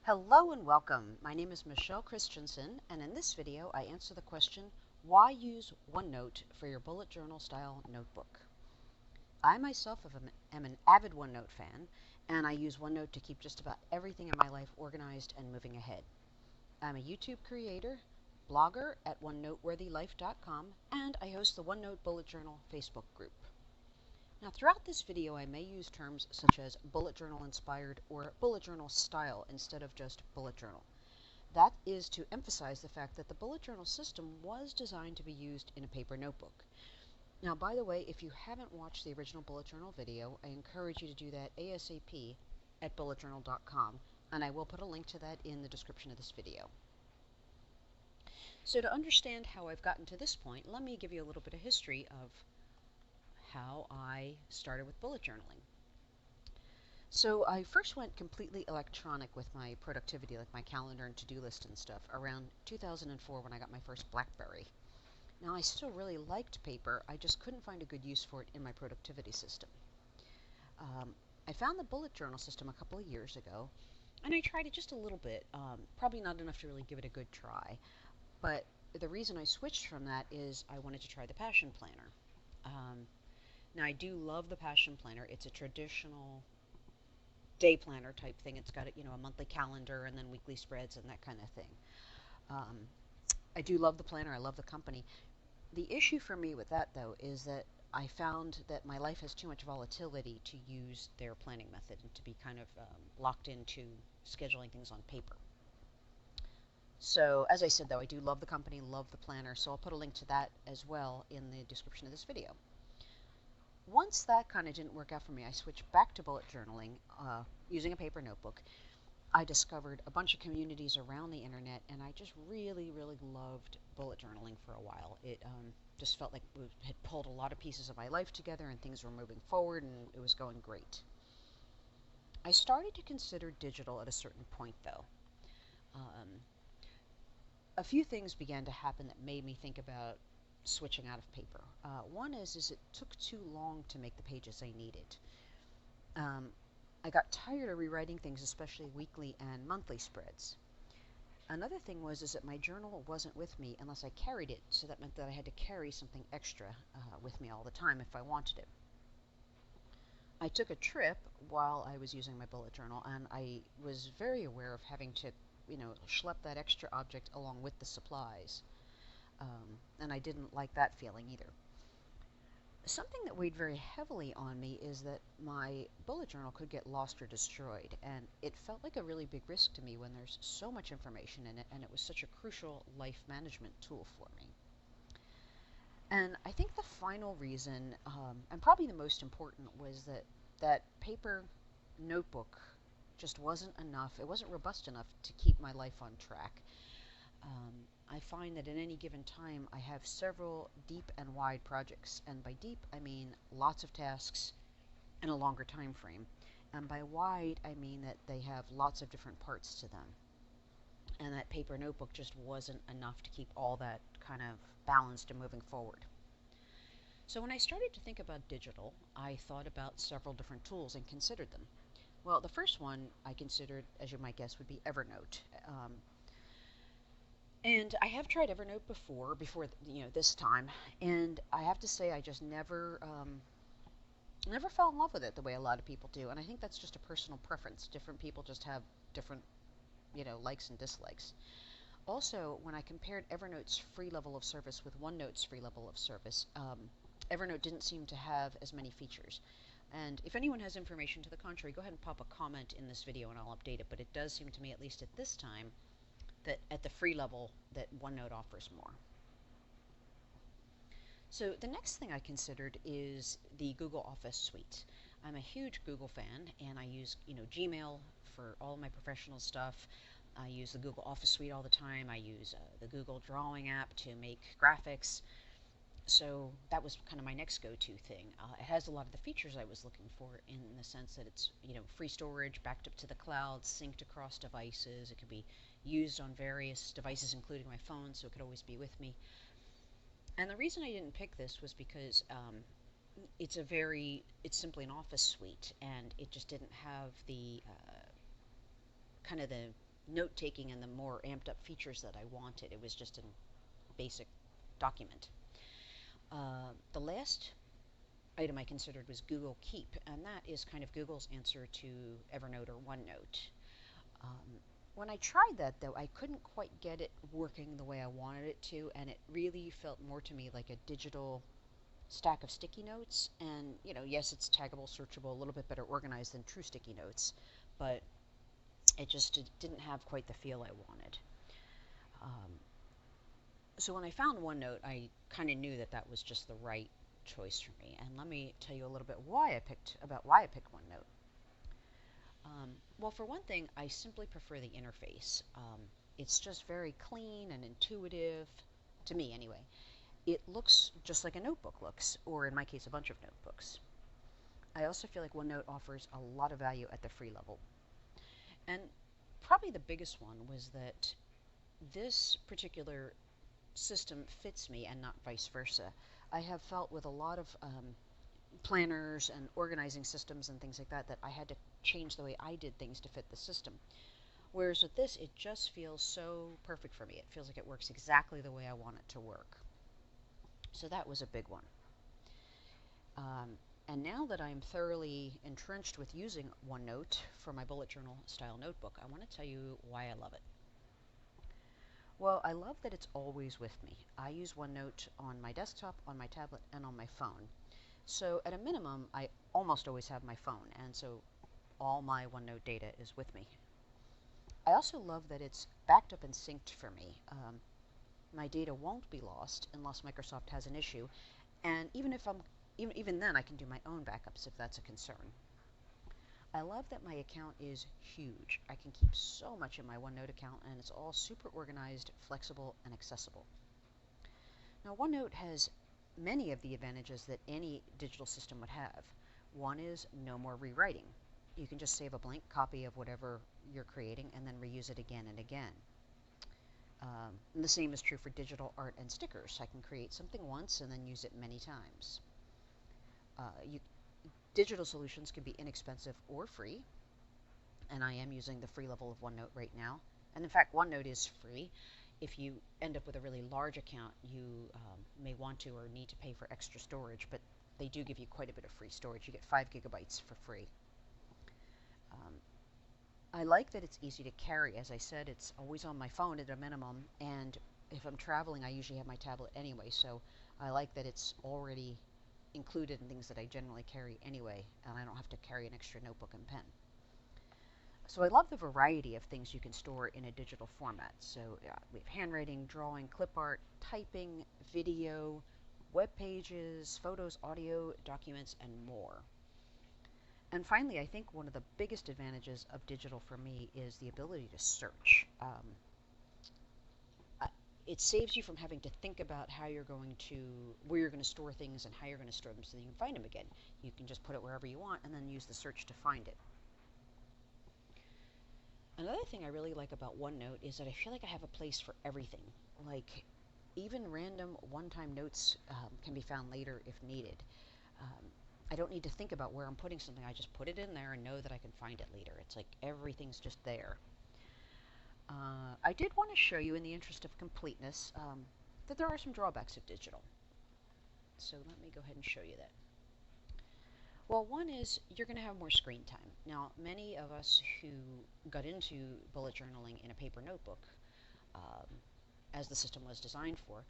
Hello and welcome. My name is Michelle Christensen, and in this video I answer the question, why use OneNote for your bullet journal style notebook? I myself am an avid OneNote fan, and I use OneNote to keep just about everything in my life organized and moving ahead. I'm a YouTube creator, blogger at OneNoteworthyLife.com, and I host the OneNote Bullet Journal Facebook group. Now, throughout this video, I may use terms such as bullet journal inspired or bullet journal style instead of just bullet journal. That is to emphasize the fact that the bullet journal system was designed to be used in a paper notebook. Now, by the way, if you haven't watched the original bullet journal video, I encourage you to do that ASAP at bulletjournal.com, and I will put a link to that in the description of this video. So to understand how I've gotten to this point, let me give you a little bit of history of how I started with bullet journaling. So I first went completely electronic with my productivity, like my calendar and to-do list and stuff, around 2004 when I got my first BlackBerry. Now I still really liked paper, I just couldn't find a good use for it in my productivity system. I found the bullet journal system a couple of years ago, and I tried it just a little bit, probably not enough to really give it a good try. But the reason I switched from that is I wanted to try the Passion Planner. Now, I do love the Passion Planner. It's a traditional day planner type thing. It's got a monthly calendar and then weekly spreads and that kind of thing. I do love the planner. I love the company. The issue for me with that, though, is that I found that my life has too much volatility to use their planning method and to be kind of locked into scheduling things on paper. So, as I said, though, I do love the company, love the planner, so I'll put a link to that as well in the description of this video. Once that kind of didn't work out for me, I switched back to bullet journaling using a paper notebook. I discovered a bunch of communities around the internet, and I just really, really loved bullet journaling for a while. It just felt like it had pulled a lot of pieces of my life together, and things were moving forward, and it was going great. I started to consider digital at a certain point, though. A few things began to happen that made me think about switching out of paper. One is it took too long to make the pages I needed. I got tired of rewriting things, especially weekly and monthly spreads. Another thing was that my journal wasn't with me unless I carried it, so that meant that I had to carry something extra with me all the time if I wanted it. I took a trip while I was using my bullet journal, and I was very aware of having to, schlep that extra object along with the supplies. And I didn't like that feeling either. Something that weighed very heavily on me is that my bullet journal could get lost or destroyed, and it felt like a really big risk to me when there's so much information in it, and it was such a crucial life management tool for me. And I think the final reason, and probably the most important, was that paper notebook just wasn't enough. It wasn't robust enough to keep my life on track. I find that at any given time I have several deep and wide projects, and by deep I mean lots of tasks in a longer time frame, and by wide I mean that they have lots of different parts to them, and that paper notebook just wasn't enough to keep all that kind of balanced and moving forward. So when I started to think about digital, I thought about several different tools and considered them. Well, the first one I considered, as you might guess, would be Evernote. And I have tried Evernote before this time, and I have to say I just never fell in love with it the way a lot of people do, and I think that's just a personal preference. Different people just have different, likes and dislikes. Also, when I compared Evernote's free level of service with OneNote's free level of service, Evernote didn't seem to have as many features. And if anyone has information to the contrary, go ahead and pop a comment in this video and I'll update it, but it does seem to me, at least at this time, that at the free level that OneNote offers more. So the next thing I considered is the Google Office suite. I'm a huge Google fan, and I use Gmail for all my professional stuff. I use the Google Office suite all the time. I use the Google Drawing app to make graphics. So that was kind of my next go-to thing. It has a lot of the features I was looking for, in the sense that it's free storage, backed up to the cloud, synced across devices. It could be used on various devices, including my phone, so it could always be with me. And the reason I didn't pick this was because it's simply an office suite, and it just didn't have the kind of the note-taking and the more amped-up features that I wanted. It was just a basic document. The last item I considered was Google Keep, and that is kind of Google's answer to Evernote or OneNote. Um, when I tried that, though, I couldn't quite get it working the way I wanted it to, and it really felt more to me like a digital stack of sticky notes. And, yes, it's taggable, searchable, a little bit better organized than true sticky notes, but it just didn't have quite the feel I wanted. Um, so when I found OneNote, I kind of knew that that was just the right choice for me. And let me tell you a little bit why I picked OneNote. Well, for one thing, I simply prefer the interface. It's just very clean and intuitive, to me anyway. It looks just like a notebook looks, or in my case, a bunch of notebooks. I also feel like OneNote offers a lot of value at the free level. And probably the biggest one was that this particular system fits me and not vice versa. I have felt with a lot of planners and organizing systems and things like that that I had to change the way I did things to fit the system. Whereas with this, it just feels so perfect for me. It feels like it works exactly the way I want it to work. So that was a big one. And now that I'm thoroughly entrenched with using OneNote for my bullet journal style notebook, I want to tell you why I love it. Well, I love that it's always with me. I use OneNote on my desktop, on my tablet, and on my phone. So at a minimum, I almost always have my phone, and so all my OneNote data is with me. I also love that it's backed up and synced for me. My data won't be lost unless Microsoft has an issue, and even then I can do my own backups if that's a concern. I love that my account is huge. I can keep so much in my OneNote account, and it's all super organized, flexible, and accessible. Now, OneNote has many of the advantages that any digital system would have. One is no more rewriting. You can just save a blank copy of whatever you're creating and then reuse it again and again. And the same is true for digital art and stickers. I can create something once and then use it many times. Digital solutions can be inexpensive or free, and I am using the free level of OneNote right now. And in fact, OneNote is free. If you end up with a really large account, you may want to or need to pay for extra storage, but they do give you quite a bit of free storage. You get 5 gigabytes for free. I like that it's easy to carry. As I said, it's always on my phone at a minimum, and if I'm traveling, I usually have my tablet anyway, so I like that it's already included in things that I generally carry anyway, and I don't have to carry an extra notebook and pen. So I love the variety of things you can store in a digital format. So we have handwriting, drawing, clip art, typing, video, web pages, photos, audio, documents, and more. And finally, I think one of the biggest advantages of digital for me is the ability to search. It saves you from having to think about where you're going to store things and how you're going to store them so that you can find them again. You can just put it wherever you want and then use the search to find it. Another thing I really like about OneNote is that I feel like I have a place for everything. Like, even random one-time notes can be found later if needed. I don't need to think about where I'm putting something. I just put it in there and know that I can find it later. It's like everything's just there. I did want to show you, in the interest of completeness, that there are some drawbacks of digital. So let me go ahead and show you that. Well, one is you're going to have more screen time. Now, many of us who got into bullet journaling in a paper notebook, as the system was designed for,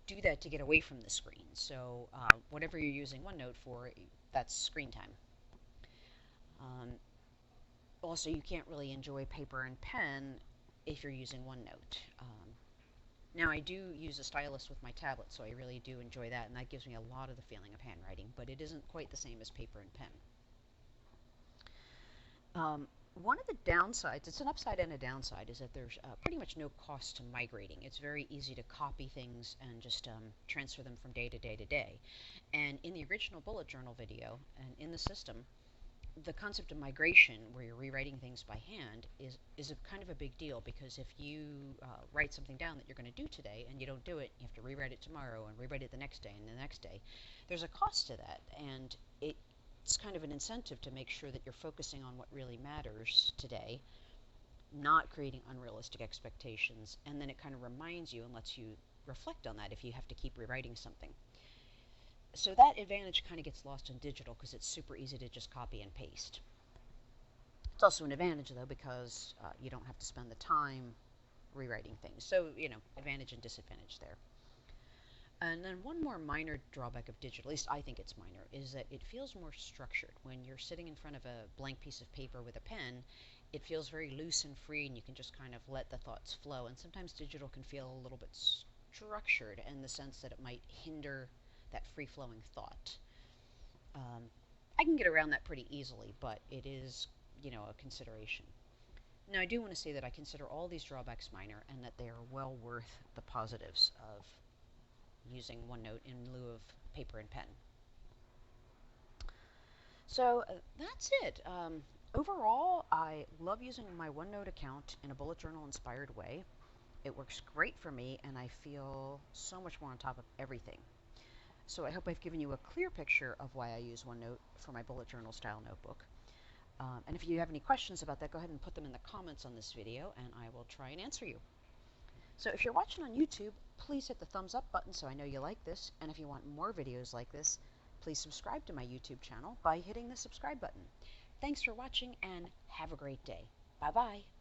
do that to get away from the screen. So whatever you're using OneNote for, that's screen time. Also, you can't really enjoy paper and pen if you're using OneNote. Now, I do use a stylus with my tablet, so I really do enjoy that, and that gives me a lot of the feeling of handwriting, but it isn't quite the same as paper and pen. One of the downsides, it's an upside and a downside, is that there's pretty much no cost to migrating. It's very easy to copy things and just transfer them from day to day to day. And in the original bullet journal video and in the system, the concept of migration, where you're rewriting things by hand, is a kind of a big deal, because if you write something down that you're going to do today and you don't do it, you have to rewrite it tomorrow and rewrite it the next day and the next day. There's a cost to that, and it's kind of an incentive to make sure that you're focusing on what really matters today not creating unrealistic expectations, and then it kind of reminds you and lets you reflect on that if you have to keep rewriting something. So that advantage kind of gets lost in digital because it's super easy to just copy and paste. It's also an advantage, though, because you don't have to spend the time rewriting things. So, advantage and disadvantage there. And then one more minor drawback of digital, at least I think it's minor, is that it feels more structured. When you're sitting in front of a blank piece of paper with a pen, it feels very loose and free, and you can just kind of let the thoughts flow. And sometimes digital can feel a little bit structured in the sense that it might hinder that free-flowing thought. I can get around that pretty easily, but it is, a consideration. Now, I do want to say that I consider all these drawbacks minor and that they are well worth the positives of using OneNote in lieu of paper and pen. So that's it. Overall, I love using my OneNote account in a bullet journal inspired way. It works great for me, and I feel so much more on top of everything. So I hope I've given you a clear picture of why I use OneNote for my bullet journal style notebook. And if you have any questions about that, go ahead and put them in the comments on this video, and I will try and answer you. So if you're watching on YouTube, please hit the thumbs up button so I know you like this, and if you want more videos like this, please subscribe to my YouTube channel by hitting the subscribe button. Thanks for watching, and have a great day. Bye-bye.